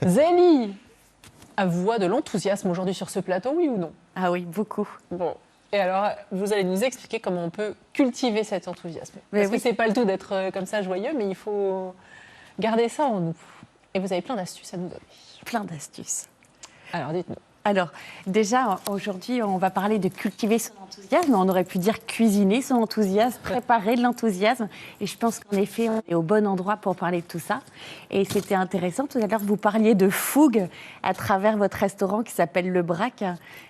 Zélie, à voix de l'enthousiasme aujourd'hui sur ce plateau, oui ou non? Ah oui, beaucoup. Bon. Et alors, vous allez nous expliquer comment on peut cultiver cet enthousiasme. Parce que c'est pas le tout d'être comme ça joyeux, mais il faut garder ça en nous. Et vous avez plein d'astuces à nous donner. Plein d'astuces. Alors, dites-nous. Alors, déjà, aujourd'hui, on va parler de cultiver son enthousiasme. On aurait pu dire cuisiner son enthousiasme, préparer de l'enthousiasme. Et je pense qu'en effet, on est au bon endroit pour parler de tout ça. Et c'était intéressant. Tout à l'heure, vous parliez de fougue à travers votre restaurant qui s'appelle Le Brac.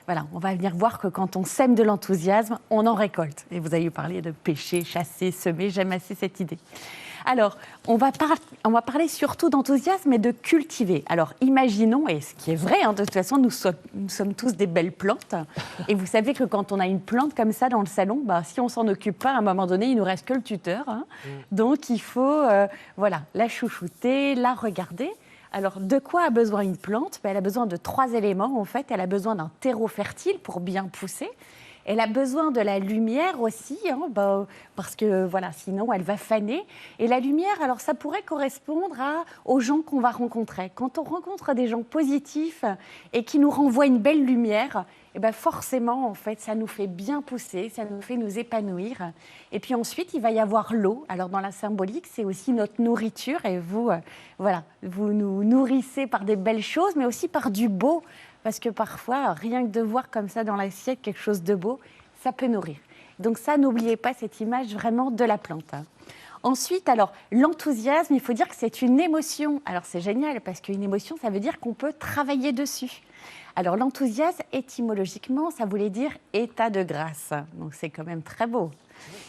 Voilà, on va venir voir que quand on sème de l'enthousiasme, on en récolte. Et vous avez parlé de pêcher, chasser, semer. J'aime assez cette idée. Alors, on va parler surtout d'enthousiasme et de cultiver. Alors, imaginons, et ce qui est vrai, de toute façon, nous sommes tous des belles plantes. Et vous savez que quand on a une plante comme ça dans le salon, si on ne s'en occupe pas, à un moment donné, il ne nous reste que le tuteur. Donc, il faut la chouchouter, la regarder. Alors, de quoi a besoin une plante? Elle a besoin de 3 éléments, en fait. Elle a besoin d'un terreau fertile pour bien pousser. Elle a besoin de la lumière aussi, parce que sinon elle va faner. Et la lumière, alors ça pourrait correspondre aux gens qu'on va rencontrer. Quand on rencontre des gens positifs et qui nous renvoient une belle lumière, forcément, en fait, ça nous fait bien pousser, ça nous fait nous épanouir. Et puis ensuite, il va y avoir l'eau. Alors dans la symbolique, c'est aussi notre nourriture. Et vous nous nourrissez par des belles choses, mais aussi par du beau. Parce que parfois, rien que de voir comme ça dans l'assiette quelque chose de beau, ça peut nourrir. Donc ça, n'oubliez pas cette image vraiment de la plante. Ensuite, alors, l'enthousiasme, il faut dire que c'est une émotion. Alors c'est génial, parce qu'une émotion, ça veut dire qu'on peut travailler dessus. Alors l'enthousiasme, étymologiquement, ça voulait dire état de grâce. Donc c'est quand même très beau.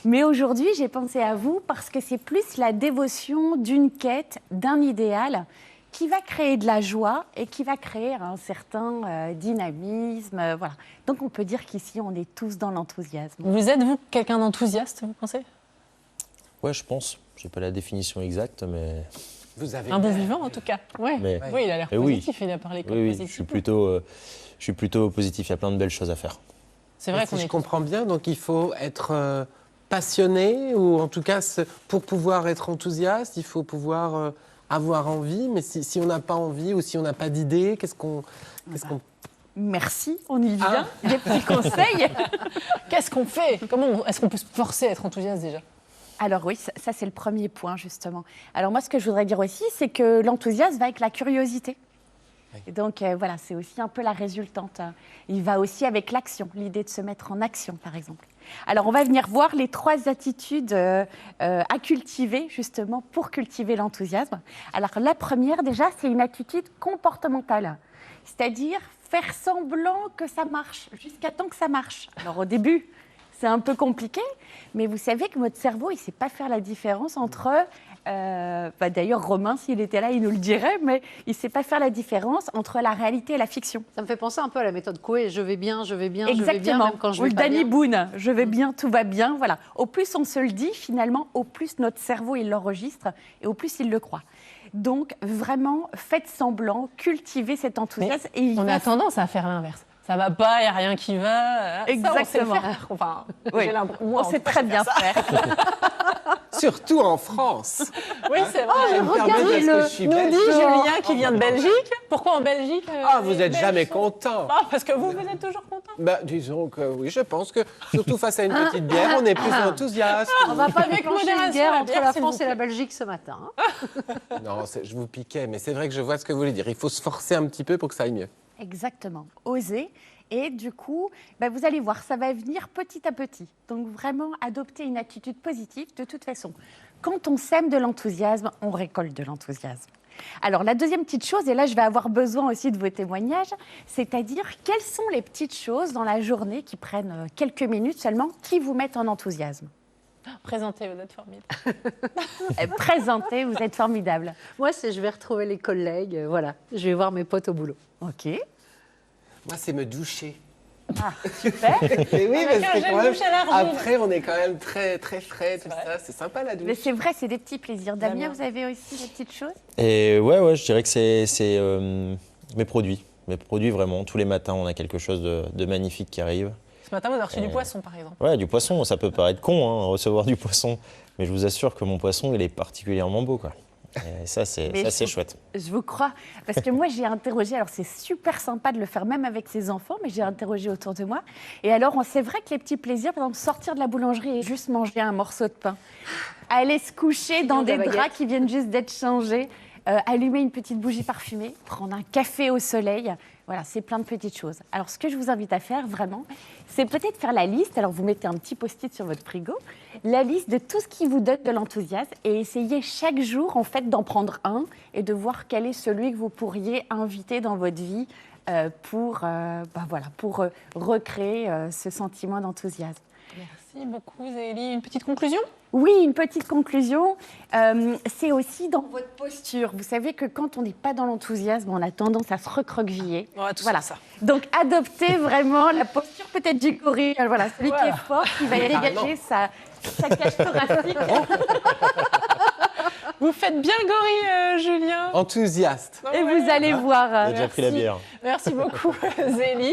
Mais aujourd'hui, j'ai pensé à vous parce que c'est plus la dévotion d'une quête, d'un idéal, qui va créer de la joie et qui va créer un certain dynamisme. Voilà. Donc on peut dire qu'ici, on est tous dans l'enthousiasme. Vous êtes, vous, quelqu'un d'enthousiaste, vous pensez? Ouais, je pense. Je n'ai pas la définition exacte, mais... Vous avez un bon vivant, en tout cas. Ouais. Mais... Oui, il a l'air positif, il a parlé comme positif. Je suis plutôt positif, il y a plein de belles choses à faire. C'est vrai qu'on je comprends bien, donc il faut être passionné, ou en tout cas, pour pouvoir être enthousiaste, il faut pouvoir... avoir envie, mais si on n'a pas envie ou si on n'a pas d'idée, qu'est-ce qu'on... Merci, on y vient. Des petits conseils. Qu'est-ce qu'on fait? Comment est-ce qu'on peut se forcer à être enthousiaste déjà? Alors oui, ça c'est le premier point justement. Alors moi, ce que je voudrais dire aussi, c'est que l'enthousiasme va avec la curiosité. Oui. Et donc c'est aussi un peu la résultante. Il va aussi avec l'action, l'idée de se mettre en action, par exemple. Alors, on va venir voir les 3 attitudes à cultiver, justement, pour cultiver l'enthousiasme. Alors, la première, déjà, c'est une attitude comportementale. C'est-à-dire faire semblant que ça marche, jusqu'à temps que ça marche. Alors, au début, c'est un peu compliqué, mais vous savez que votre cerveau, il ne sait pas faire la différence entre... d'ailleurs, Romain, s'il était là, il nous le dirait, mais il ne sait pas faire la différence entre la réalité et la fiction. Ça me fait penser un peu à la méthode Coué, je vais bien, Exactement. Je vais bien, même quand je vais Ou pas Danny bien. Boone, je vais bien, tout va bien, voilà. Au plus on se le dit, finalement, au plus notre cerveau, il l'enregistre et au plus il le croit. Donc, vraiment, faites semblant, cultivez cet enthousiasme. Et on a tendance à faire l'inverse. Ça va pas, il n'y a rien qui va. Exactement. Ça, on sait faire. Enfin, oui. On sait très bien faire. Surtout en France. Oui, c'est vrai. Nous dit Julien qui vient de Belgique. Pourquoi en Belgique? Vous n'êtes jamais content. Parce que vous êtes toujours content. Disons que oui, je pense que, surtout face à une petite bière, on est plus enthousiaste. On va pas déclencher une guerre entre la France et la Belgique ce matin. Non, je vous piquais, mais c'est vrai que je vois ce que vous voulez dire. Il faut se forcer un petit peu pour que ça aille mieux. Exactement, oser. Et du coup, vous allez voir, ça va venir petit à petit. Donc vraiment, adopter une attitude positive de toute façon. Quand on sème de l'enthousiasme, on récolte de l'enthousiasme. Alors la deuxième petite chose, et là je vais avoir besoin aussi de vos témoignages, c'est-à-dire quelles sont les petites choses dans la journée qui prennent quelques minutes seulement, qui vous mettent en enthousiasme? Présentez, vous êtes formidable. Présentez, vous êtes formidable. Moi, je vais retrouver les collègues, je vais voir mes potes au boulot. Ok. Moi, c'est me doucher. Ah, super. Et oui, parce que quand même, après, on est quand même très, très frais, tout ça. C'est sympa, la douche. Mais c'est vrai, c'est des petits plaisirs. Damien, vous avez aussi des petites choses? Et ouais, je dirais que c'est mes produits. Mes produits, vraiment. Tous les matins, on a quelque chose de magnifique qui arrive. Ce matin, vous avez reçu du poisson, par exemple. Ouais, du poisson. Ça peut paraître con, recevoir du poisson. Mais je vous assure que mon poisson, il est particulièrement beau, quoi. Et ça, c'est Mais chouette. Je vous crois. Parce que moi, j'ai interrogé, alors c'est super sympa de le faire même avec ses enfants, mais j'ai interrogé autour de moi. Et alors, c'est vrai que les petits plaisirs, par exemple, sortir de la boulangerie et juste manger un morceau de pain, aller se coucher dans des draps qui viennent juste d'être changés, allumer une petite bougie parfumée, prendre un café au soleil. Voilà, c'est plein de petites choses. Alors, ce que je vous invite à faire, vraiment, c'est peut-être faire la liste. Alors, vous mettez un petit post-it sur votre frigo, la liste de tout ce qui vous donne de l'enthousiasme et essayez chaque jour, en fait, d'en prendre un et de voir quel est celui que vous pourriez inviter dans votre vie pour recréer ce sentiment d'enthousiasme. Merci beaucoup, Zélie. Une petite conclusion ? Oui, une petite conclusion, c'est aussi dans votre posture. Vous savez que quand on n'est pas dans l'enthousiasme, on a tendance à se recroqueviller. On va tous Voilà. faire ça. Donc, adoptez vraiment la posture peut-être du gorille. Voilà, celui qui est fort, qui va dégager sa cage thoracique. Vous faites bien le gorille, Julien. Enthousiaste. Et vous allez voir. J'ai déjà pris la bière. Merci beaucoup, Zélie.